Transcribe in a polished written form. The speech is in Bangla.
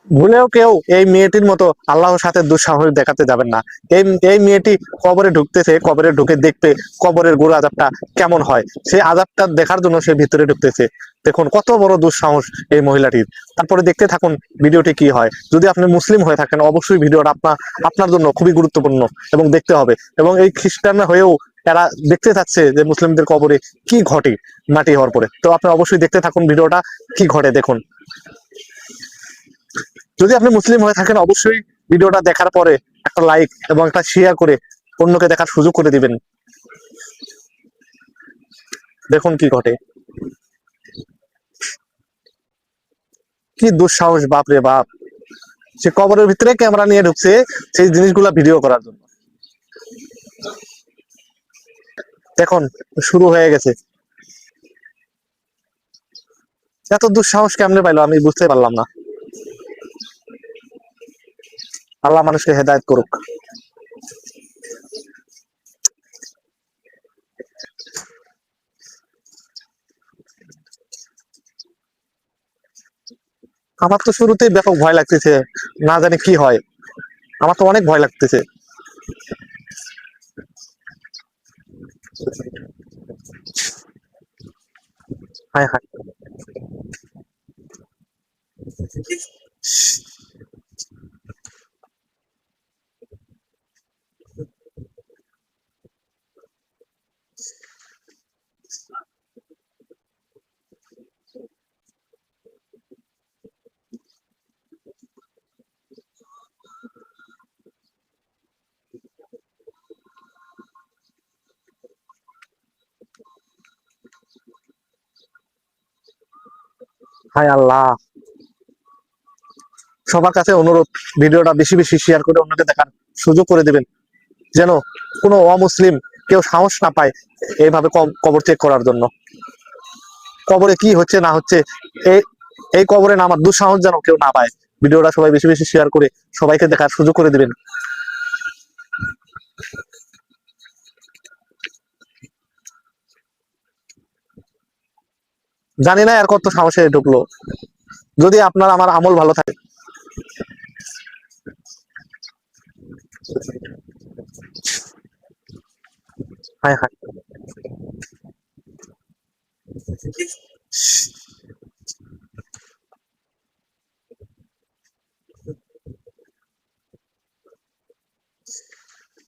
ভুলেও কেউ এই মেয়েটির মতো আল্লাহর সাথে দুঃসাহস দেখাতে যাবেন না। এই এই মেয়েটি কবরে ঢুকতেছে, কবরে ঢুকে দেখবে কবরের গুরু আযাবটা কেমন হয়, সেই আযাবটা দেখার জন্য সে ভিতরে ঢুকতেছে। দেখুন কত বড় দুঃসাহস এই মহিলাটির। তারপরে দেখতে থাকুন ভিডিওটি কি হয়। যদি আপনি মুসলিম হয়ে থাকেন অবশ্যই ভিডিওটা আপনার জন্য খুবই গুরুত্বপূর্ণ এবং দেখতে হবে। এবং এই খ্রিস্টান হয়েও এরা দেখতে চাচ্ছে যে মুসলিমদের কবরে কি ঘটে মাটি হওয়ার পরে। তো আপনি অবশ্যই দেখতে থাকুন ভিডিওটা কি ঘটে দেখুন। যদি আপনি মুসলিম হয়ে থাকেন অবশ্যই ভিডিওটা দেখার পরে একটা লাইক এবং একটা শেয়ার করে অন্যকে দেখার সুযোগ করে দিবেন। দেখুন কি ঘটে, কি দুঃসাহস, বাপ রে বাপ। সে কবরের ভিতরে ক্যামেরা নিয়ে ঢুকছে সেই জিনিসগুলা ভিডিও করার জন্য। দেখুন শুরু হয়ে গেছে। এত দুঃসাহস কেমনে পাইলো আমি বুঝতে পারলাম না। আল্লাহ মানুষকে হেদায়েত করুক। আমার তো শুরুতেই ব্যাপক ভয় লাগতেছে, না জানি কি হয়। আমার তো অনেক ভয় লাগতেছে। হায় হায়, হায় আল্লাহ। সবার কাছে অনুরোধ, ভিডিওটা বেশি বেশি শেয়ার করে অন্যকে দেখার সুযোগ করে দিবেন, যেন কোনো অমুসলিম কেউ সাহস না পায় এইভাবে কবর চেক করার জন্য। কবরে কি হচ্ছে না হচ্ছে এই এই কবরে নামার দুঃসাহস যেন কেউ না পায়। ভিডিওটা সবাই বেশি বেশি শেয়ার করে সবাইকে দেখার সুযোগ করে দিবেন। জানি না আর কত সাহসে ঢুকলো। যদি আপনার আমার আমল ভালো থাকে। হায় হায়।